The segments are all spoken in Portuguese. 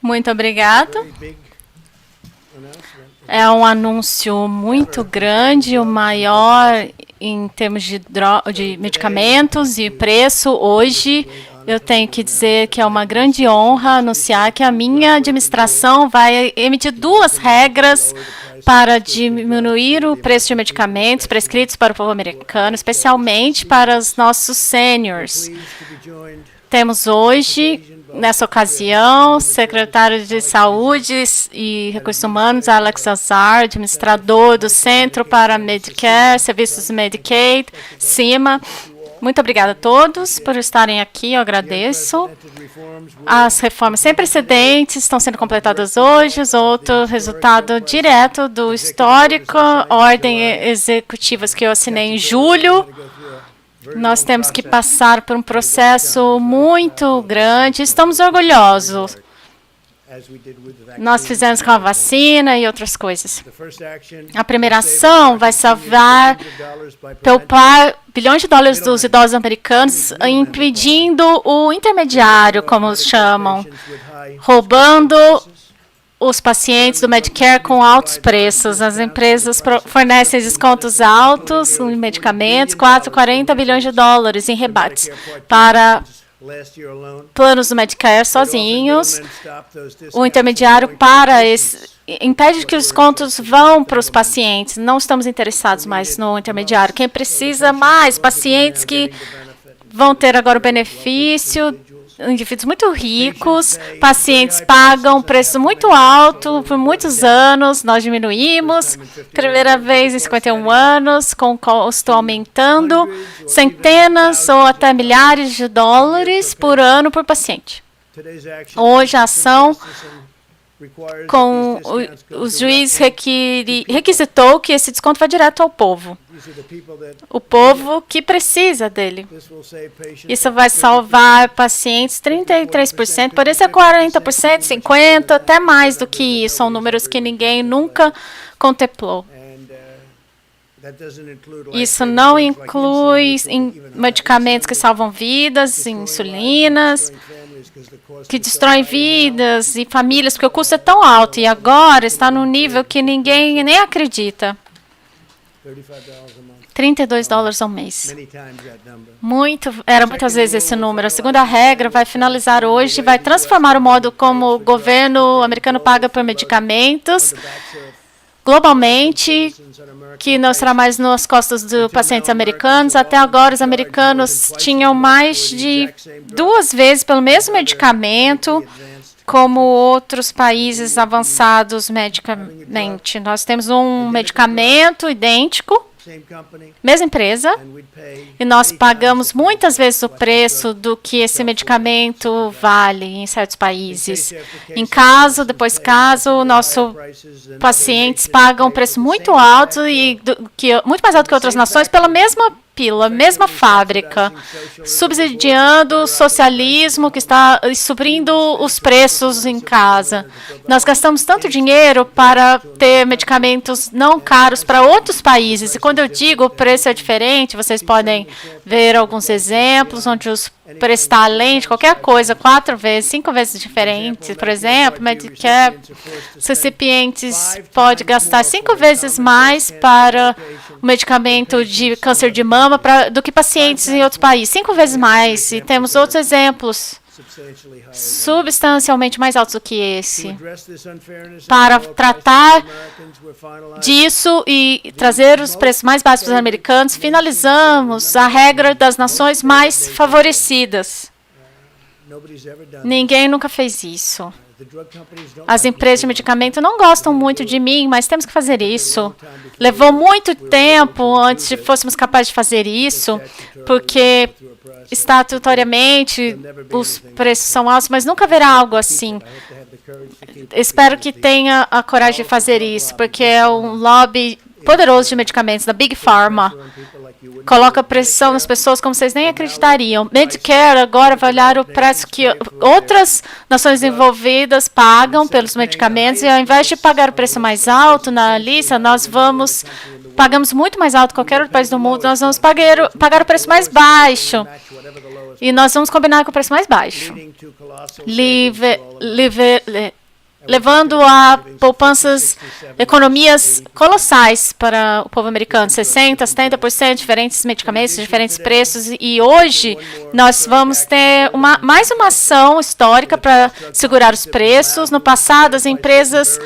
Muito obrigado. É um anúncio muito grande, o maior em termos de medicamentos e preço. Hoje, eu tenho que dizer que é uma grande honra anunciar que a minha administração vai emitir 2 regras para diminuir o preço de medicamentos prescritos para o povo americano, especialmente para os nossos seniors. Temos hoje, nessa ocasião, o secretário de Saúde e Recursos Humanos, Alex Azar, administrador do Centro para Medicare, Serviços Medicaid, CIMA. Muito obrigada a todos por estarem aqui, eu agradeço. As reformas sem precedentes estão sendo completadas hoje, outro resultado direto do histórico, ordem executivas que eu assinei em julho. Nós temos que passar por um processo muito grande. Estamos orgulhosos. Nós fizemos com a vacina e outras coisas. A primeira ação vai salvar, poupar bilhões de dólares dos idosos americanos, impedindo o intermediário, como os chamam, roubando os pacientes do Medicare com altos preços. As empresas fornecem descontos altos em medicamentos, 40 bilhões de dólares em rebates para planos do Medicare sozinhos. O intermediário impede que os descontos vão para os pacientes. Não estamos interessados mais no intermediário. Quem precisa mais? Pacientes que vão ter agora o benefício, indivíduos muito ricos, pacientes pagam preço muito alto por muitos anos, nós diminuímos, primeira vez em 51 anos, com o custo aumentando, centenas ou até milhares de dólares por ano por paciente. Hoje a ação com os juízes requisitou que esse desconto vá direto ao povo. O povo que precisa dele. Isso vai salvar pacientes 33%, poderia ser 40%, 50%, até mais do que isso. São números que ninguém nunca contemplou. Isso não inclui medicamentos que salvam vidas, insulinas, que destroem vidas e famílias, porque o custo é tão alto e agora está num nível que ninguém nem acredita. $32 ao mês. Era muitas vezes esse número. A segunda regra vai finalizar hoje, vai transformar o modo como o governo americano paga por medicamentos globalmente, que não será mais nas costas dos pacientes americanos. Até agora, os americanos tinham mais de 2 vezes pelo mesmo medicamento, como outros países avançados medicamente. Nós temos um medicamento idêntico, mesma empresa, e nós pagamos muitas vezes o preço do que esse medicamento vale em certos países. Em caso, depois caso, nossos pacientes pagam um preço muito alto muito mais alto que outras nações pela mesma pílula, mesma fábrica, subsidiando o socialismo que está suprindo os preços em casa. Nós gastamos tanto dinheiro para ter medicamentos não caros para outros países. E quando eu digo o preço é diferente, vocês podem ver alguns exemplos onde os preços estão além de qualquer coisa, 4 vezes, 5 vezes diferentes. Por exemplo, Medicare, os recipientes podem gastar 5 vezes mais para o medicamento de câncer de mama do que pacientes em outros países. 5 vezes mais. E temos outros exemplos substancialmente mais altos do que esse. Para tratar disso e trazer os preços mais baixos para os americanos, finalizamos a regra das nações mais favorecidas. Ninguém nunca fez isso. As empresas de medicamento não gostam muito de mim, mas temos que fazer isso. Levou muito tempo antes de fôssemos capazes de fazer isso, porque estatutoriamente os preços são altos, mas nunca haverá algo assim. Espero que tenha a coragem de fazer isso, porque é um lobby poderoso de medicamentos da Big Pharma. Coloca pressão nas pessoas como vocês nem acreditariam. Medicare agora vai olhar o preço que outras nações envolvidas pagam pelos medicamentos e ao invés de pagar o preço mais alto na lista, pagamos muito mais alto que qualquer outro país do mundo, nós vamos pagar o preço mais baixo. E nós vamos combinar com o preço mais baixo, levando a poupanças, economias colossais para o povo americano, 60%, 70%, diferentes medicamentos, diferentes preços. E hoje nós vamos ter mais uma ação histórica para segurar os preços. No passado, as empresas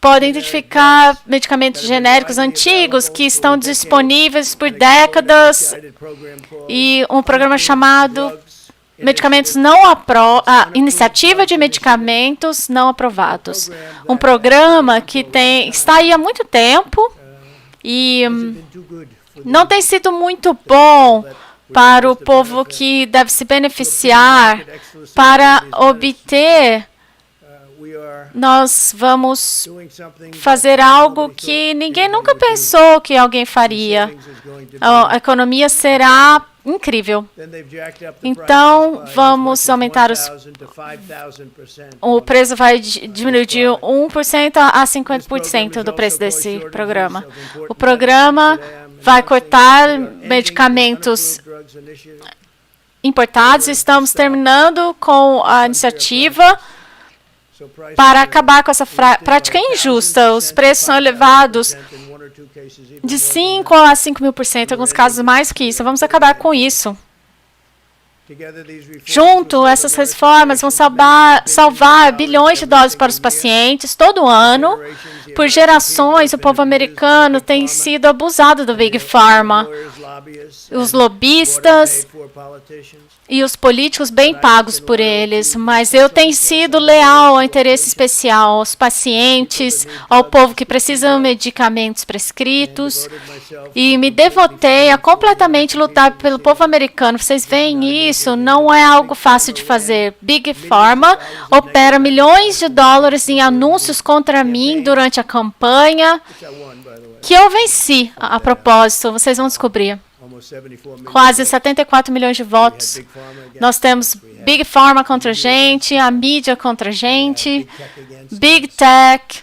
podem identificar medicamentos genéricos antigos que estão disponíveis por décadas e um programa chamado medicamentos Iniciativa de Medicamentos Não Aprovados. Um programa que está aí há muito tempo e não tem sido muito bom para o povo que deve se beneficiar para obter. Nós vamos fazer algo que ninguém nunca pensou que alguém faria. A economia será incrível. Então, vamos aumentar o preço vai diminuir de 1% a 50% do preço desse programa. O programa vai cortar medicamentos importados. Estamos terminando com a iniciativa para acabar com essa prática injusta. Os preços são elevados de 5 a 5.000%, em alguns casos mais que isso. Vamos acabar com isso. Junto, essas reformas vão salvar bilhões de dólares para os pacientes todo ano. Por gerações, o povo americano tem sido abusado do Big Pharma. Os lobistas e os políticos bem pagos por eles, mas eu tenho sido leal ao interesse especial, aos pacientes, ao povo que precisa de medicamentos prescritos, e me devotei a completamente lutar pelo povo americano. Vocês veem isso? Não é algo fácil de fazer. Big Pharma opera milhões de dólares em anúncios contra mim durante a campanha, que eu venci a propósito, vocês vão descobrir. Quase 74 milhões de votos. Nós temos Big Pharma contra a gente, a mídia contra a gente, Big Tech,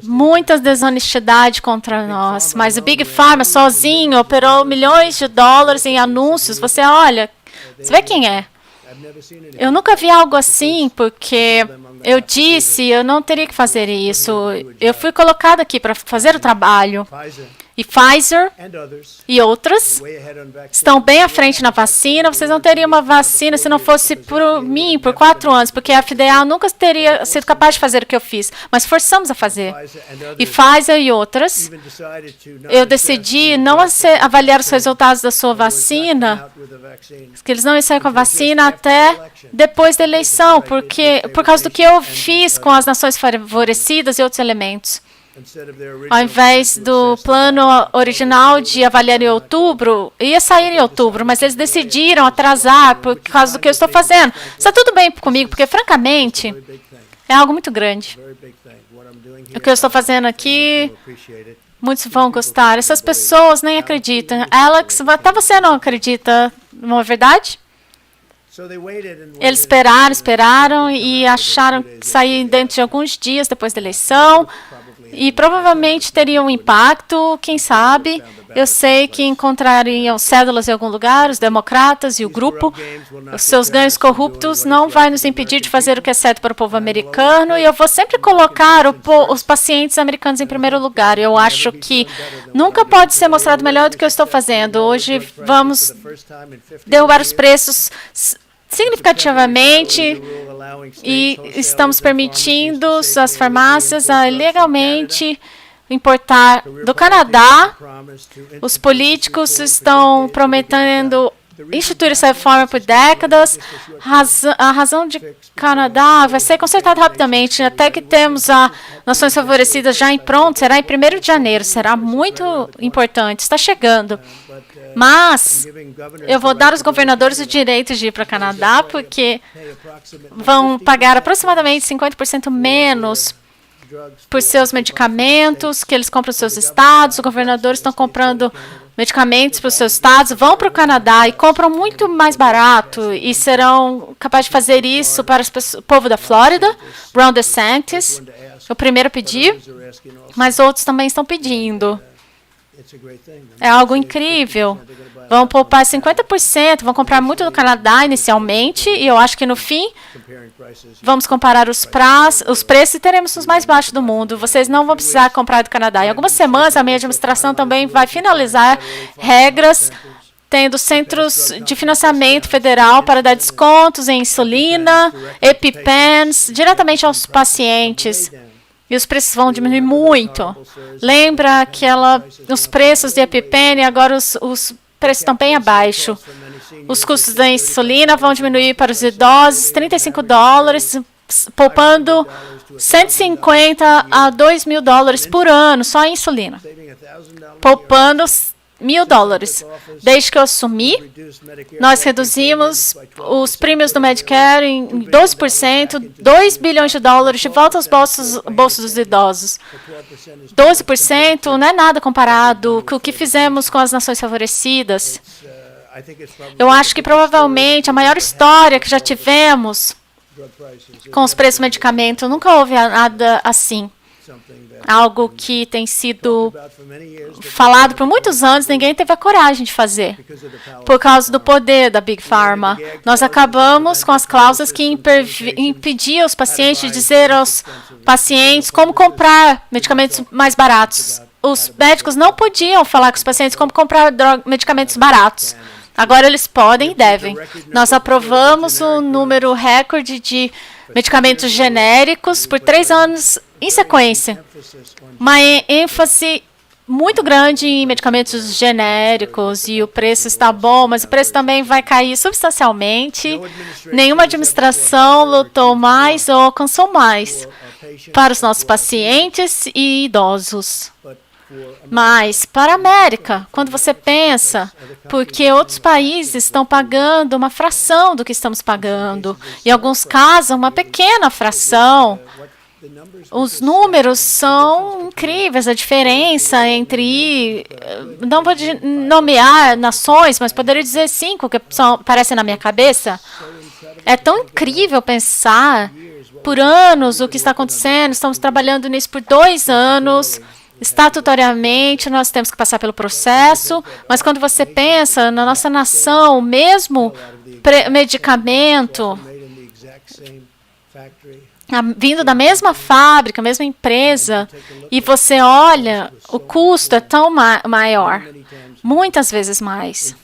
muita desonestidade contra nós. Mas o Big Pharma sozinho operou milhões de dólares em anúncios. Você olha, você vê quem é. Eu nunca vi algo assim, porque eu disse, eu não teria que fazer isso. Eu fui colocado aqui para fazer o trabalho. E Pfizer e outras estão bem à frente na vacina. Vocês não teriam uma vacina se não fosse por mim, por 4 anos, porque a FDA nunca teria sido capaz de fazer o que eu fiz, mas forçamos a fazer. E Pfizer e outras, eu decidi não avaliar os resultados da sua vacina, que eles não iam sair com a vacina até depois da eleição, por causa do que eu fiz com as nações favorecidas e outros elementos. Ao invés do plano original de avaliar em outubro, ia sair em outubro, mas eles decidiram atrasar por causa do que eu estou fazendo. Está tudo bem comigo, porque, francamente, é algo muito grande. O que eu estou fazendo aqui, muitos vão gostar. Essas pessoas nem acreditam. Alex, até você não acredita, não é verdade? Eles esperaram e acharam que sair dentro de alguns dias depois da eleição. E provavelmente teria um impacto, quem sabe. Eu sei que encontrariam cédulas em algum lugar, os democratas e o grupo. Os seus ganhos corruptos não vai nos impedir de fazer o que é certo para o povo americano. E eu vou sempre colocar os pacientes americanos em primeiro lugar. Eu acho que nunca pode ser mostrado melhor do que eu estou fazendo. Hoje vamos derrubar os preços significativamente e estamos permitindo as farmácias a legalmente importar do Canadá. Os políticos estão prometendo instituir essa reforma por décadas. A razão de Canadá vai ser consertada rapidamente, até que temos as nações favorecidas já em pronto. Será em 1º de janeiro, será muito importante, está chegando. Mas eu vou dar aos governadores o direito de ir para o Canadá, porque vão pagar aproximadamente 50% menos por seus medicamentos que eles compram nos seus estados. Os governadores estão comprando medicamentos para os seus estados, vão para o Canadá e compram muito mais barato e serão capazes de fazer isso para o povo da Flórida. Ron DeSantis, o primeiro a pedir, mas outros também estão pedindo. É algo incrível. Vão poupar 50%, vão comprar muito no Canadá inicialmente, e eu acho que no fim vamos comparar os preços e teremos os mais baixos do mundo. Vocês não vão precisar comprar do Canadá. Em algumas semanas, a minha administração também vai finalizar regras tendo centros de financiamento federal para dar descontos em insulina, EpiPens, diretamente aos pacientes. E os preços vão diminuir muito. Lembra os preços de EpiPen e agora os preços estão bem abaixo. Os custos da insulina vão diminuir para os idosos $35, poupando 150 a $2.000 por ano só em insulina. Poupando $1.000. Desde que eu assumi, nós reduzimos os prêmios do Medicare em 12%, $2 bilhões de volta aos bolsos dos idosos. 12% não é nada comparado com o que fizemos com as nações favorecidas. Eu acho que provavelmente a maior história que já tivemos com os preços do medicamento, nunca houve nada assim. Algo que tem sido falado por muitos anos, ninguém teve a coragem de fazer. Por causa do poder da Big Pharma. Nós acabamos com as cláusulas que impediam os pacientes de dizer aos pacientes como comprar medicamentos mais baratos. Os médicos não podiam falar com os pacientes como comprar medicamentos baratos. Agora eles podem e devem. Nós aprovamos um número recorde de medicamentos genéricos por 3 anos em sequência. Uma ênfase muito grande em medicamentos genéricos e o preço está bom, mas o preço também vai cair substancialmente. Nenhuma administração lutou mais ou alcançou mais para os nossos pacientes e idosos. Mas, para a América, quando você pensa, porque outros países estão pagando uma fração do que estamos pagando, em alguns casos, uma pequena fração, os números são incríveis, a diferença entre, não vou nomear nações, mas poderia dizer 5 que aparecem na minha cabeça. É tão incrível pensar, por anos, o que está acontecendo, estamos trabalhando nisso por 2 anos, Estatutariamente, nós temos que passar pelo processo, mas quando você pensa na nossa nação, o mesmo medicamento vindo da mesma fábrica, mesma empresa, e você olha, o custo é tão maior, muitas vezes mais.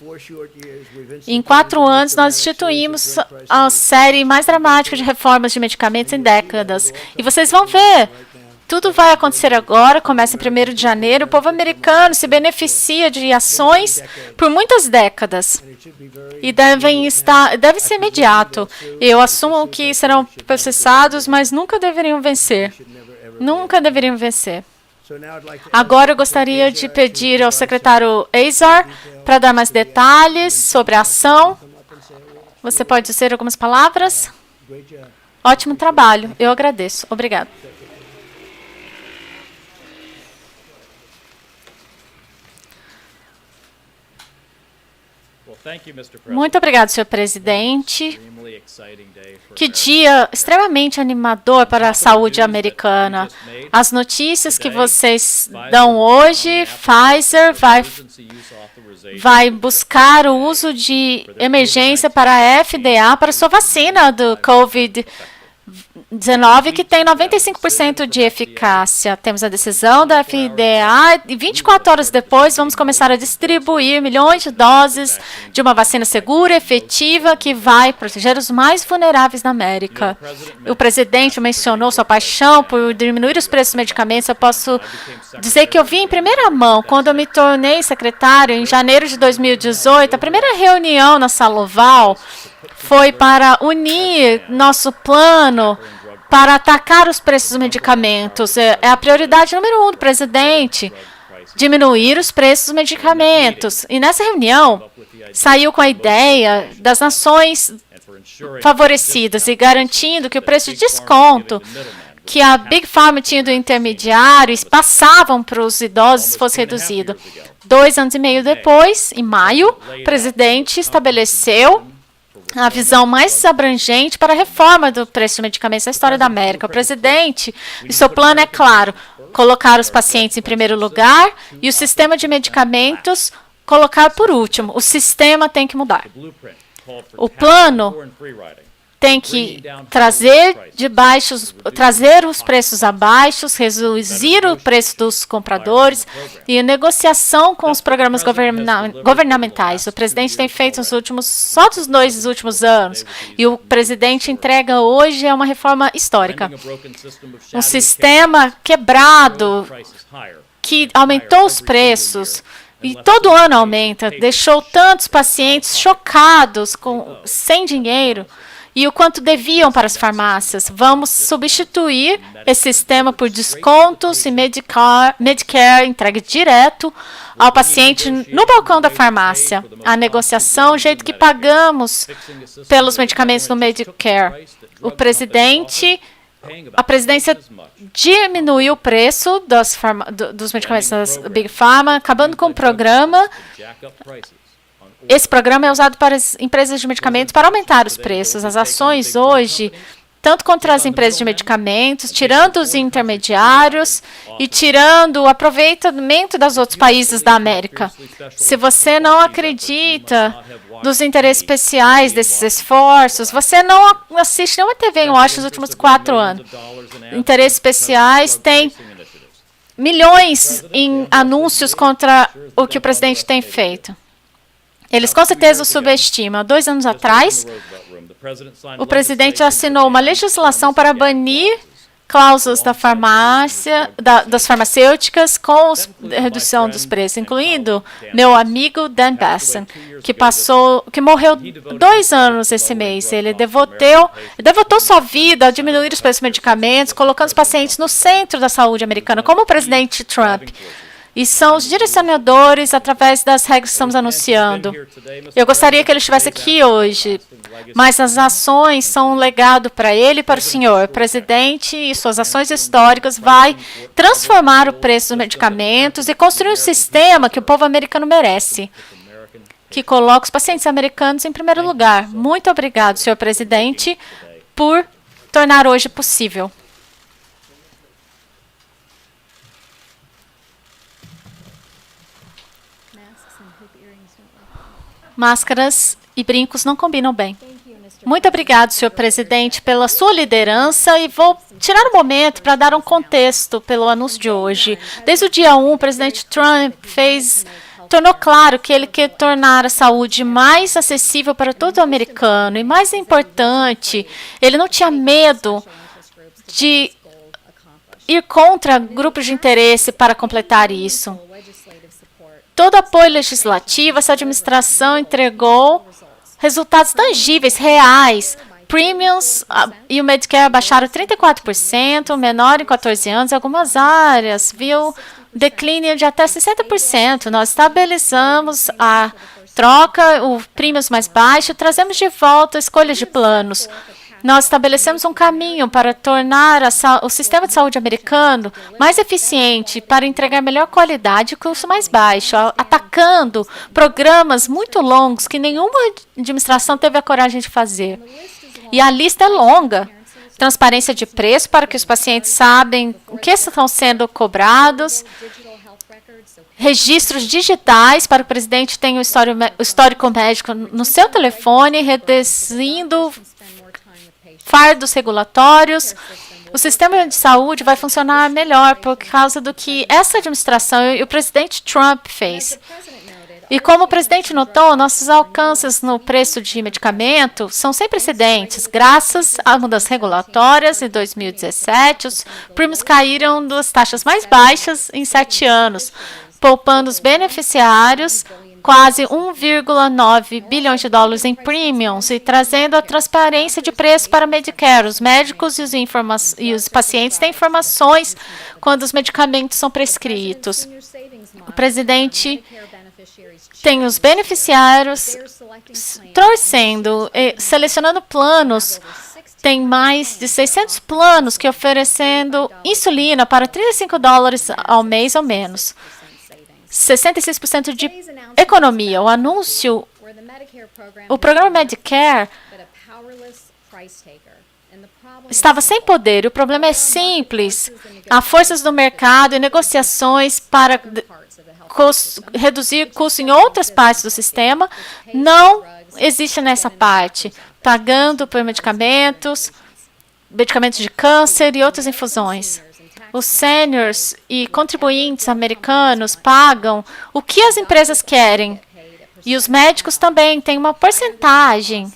Em 4 anos, nós instituímos a série mais dramática de reformas de medicamentos em décadas. E vocês vão ver, tudo vai acontecer agora, começa em 1º de janeiro. O povo americano se beneficia de ações por muitas décadas. E deve ser imediato. Eu assumo que serão processados, mas nunca deveriam vencer. Nunca deveriam vencer. Agora eu gostaria de pedir ao secretário Azar para dar mais detalhes sobre a ação. Você pode dizer algumas palavras? Ótimo trabalho. Eu agradeço. Obrigado. Muito obrigado, senhor presidente. Que dia extremamente animador para a saúde americana. As notícias que vocês dão hoje, Pfizer vai buscar o uso de emergência para a FDA para sua vacina do COVID-19, que tem 95% de eficácia. Temos a decisão da FDA e 24 horas depois vamos começar a distribuir milhões de doses de uma vacina segura, efetiva, que vai proteger os mais vulneráveis na América. O presidente mencionou sua paixão por diminuir os preços dos medicamentos. Eu posso dizer que eu vi em primeira mão, quando eu me tornei secretário em janeiro de 2018, a primeira reunião na Sala Oval foi para unir nosso plano para atacar os preços dos medicamentos. É a prioridade número 1 do presidente, diminuir os preços dos medicamentos. E nessa reunião, saiu com a ideia das nações favorecidas e garantindo que o preço de desconto que a Big Pharma tinha do intermediário e passavam para os idosos fosse reduzido. 2 anos e meio depois, em maio, o presidente estabeleceu a visão mais abrangente para a reforma do preço de medicamentos na história da América. O presidente e seu plano é claro, colocar os pacientes em primeiro lugar e o sistema de medicamentos colocar por último. O sistema tem que mudar. O plano tem que trazer os preços abaixo, reduzir o preço dos compradores e a negociação com os programas governamentais. O presidente tem feito só dos 2 últimos anos e o presidente entrega hoje uma reforma histórica. Um sistema quebrado que aumentou os preços e todo ano aumenta, deixou tantos pacientes chocados, sem dinheiro, e o quanto deviam para as farmácias. Vamos substituir esse sistema por descontos e Medicare entregue direto ao paciente no balcão da farmácia. A negociação, o jeito que pagamos pelos medicamentos no Medicare. A presidência diminuiu o preço dos medicamentos das Big Pharma, acabando com o programa. Esse programa é usado para as empresas de medicamentos para aumentar os preços. As ações hoje, tanto contra as empresas de medicamentos, tirando os intermediários e tirando o aproveitamento dos outros países da América. Se você não acredita nos interesses especiais desses esforços, você não assiste nenhuma TV em Washington nos últimos 4 anos. Interesses especiais têm milhões em anúncios contra o que o presidente tem feito. Eles com certeza o subestimam. 2 anos atrás, o presidente assinou uma legislação para banir cláusulas das farmacêuticas com redução dos preços, incluindo meu amigo Dan Basson, que morreu 2 anos esse mês. Ele devotou sua vida a diminuir os preços dos medicamentos, colocando os pacientes no centro da saúde americana, como o presidente Trump. E são os direcionadores através das regras que estamos anunciando. Eu gostaria que ele estivesse aqui hoje, mas as ações são um legado para ele e para o senhor. O presidente e suas ações históricas vai transformar o preço dos medicamentos e construir um sistema que o povo americano merece, que coloca os pacientes americanos em primeiro lugar. Muito obrigado, senhor presidente, por tornar hoje possível. Máscaras e brincos não combinam bem. Muito obrigado, senhor presidente, pela sua liderança e vou tirar um momento para dar um contexto pelo anúncio de hoje. Desde o dia 1, o presidente Trump tornou claro que ele quer tornar a saúde mais acessível para todo americano e, mais importante, ele não tinha medo de ir contra grupos de interesse para completar isso. Todo apoio legislativo, essa administração entregou resultados tangíveis, reais. Premiums e o Medicare baixaram 34%, menor em 14 anos, em algumas áreas, viu declínio de até 60%. Nós estabilizamos a troca, o premiums mais baixo, trazemos de volta escolhas de planos. Nós estabelecemos um caminho para tornar o sistema de saúde americano mais eficiente, para entregar melhor qualidade e custo mais baixo, atacando programas muito longos que nenhuma administração teve a coragem de fazer. E a lista é longa. Transparência de preço para que os pacientes sabem o que estão sendo cobrados, registros digitais para que o presidente tenha o histórico médico no seu telefone, reduzindo fardos regulatórios. O sistema de saúde vai funcionar melhor por causa do que essa administração e o presidente Trump fez. E como o presidente notou, nossos alcances no preço de medicamento são sem precedentes. Graças a mudanças regulatórias, em 2017, os prêmios caíram das taxas mais baixas em 7 anos, poupando os beneficiários quase 1,9 bilhões de dólares em premiums e trazendo a transparência de preço para Medicare. Os médicos e os pacientes têm informações quando os medicamentos são prescritos. O presidente tem os beneficiários torcendo, selecionando planos. Tem mais de 600 planos que oferecendo insulina para $35 ao mês ou menos. 66% de economia. O programa Medicare estava sem poder. O problema é simples. Há forças do mercado e negociações para reduzir custo em outras partes do sistema. Não existe nessa parte. Pagando por medicamentos de câncer e outras infusões. Os seniors e contribuintes americanos pagam o que as empresas querem. E os médicos também têm uma porcentagem.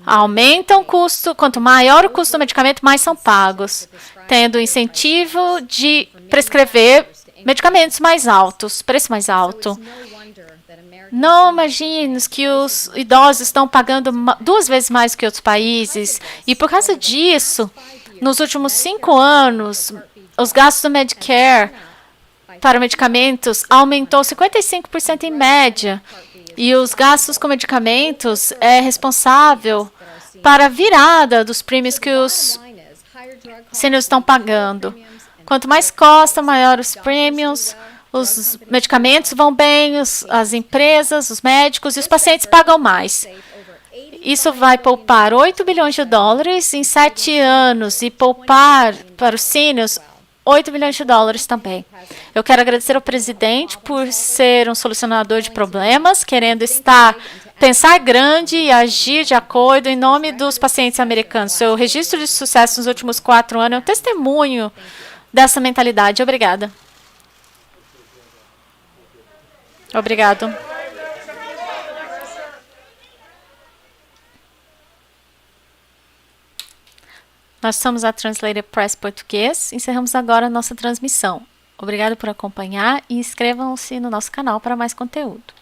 Aumentam o custo, quanto maior o custo do medicamento, mais são pagos, tendo o incentivo de prescrever medicamentos mais altos, preço mais alto. Não imagines que os idosos estão pagando 2 vezes mais que outros países. E por causa disso, nos últimos 5 anos, os gastos do Medicare para medicamentos aumentou 55% em média. E os gastos com medicamentos é responsável para a virada dos prêmios que os seniors estão pagando. Quanto mais custa, maior os prêmios, os medicamentos vão bem, as empresas, os médicos e os pacientes pagam mais. Isso vai poupar 8 bilhões de dólares em 7 anos e poupar para os seniors 8 bilhões de dólares também. Eu quero agradecer ao presidente por ser um solucionador de problemas, querendo pensar grande e agir de acordo em nome dos pacientes americanos. Seu registro de sucesso nos últimos 4 anos é um testemunho dessa mentalidade. Obrigada. Obrigado. Nós somos a Translated Press Português. Encerramos agora a nossa transmissão. Obrigado por acompanhar e inscrevam-se no nosso canal para mais conteúdo.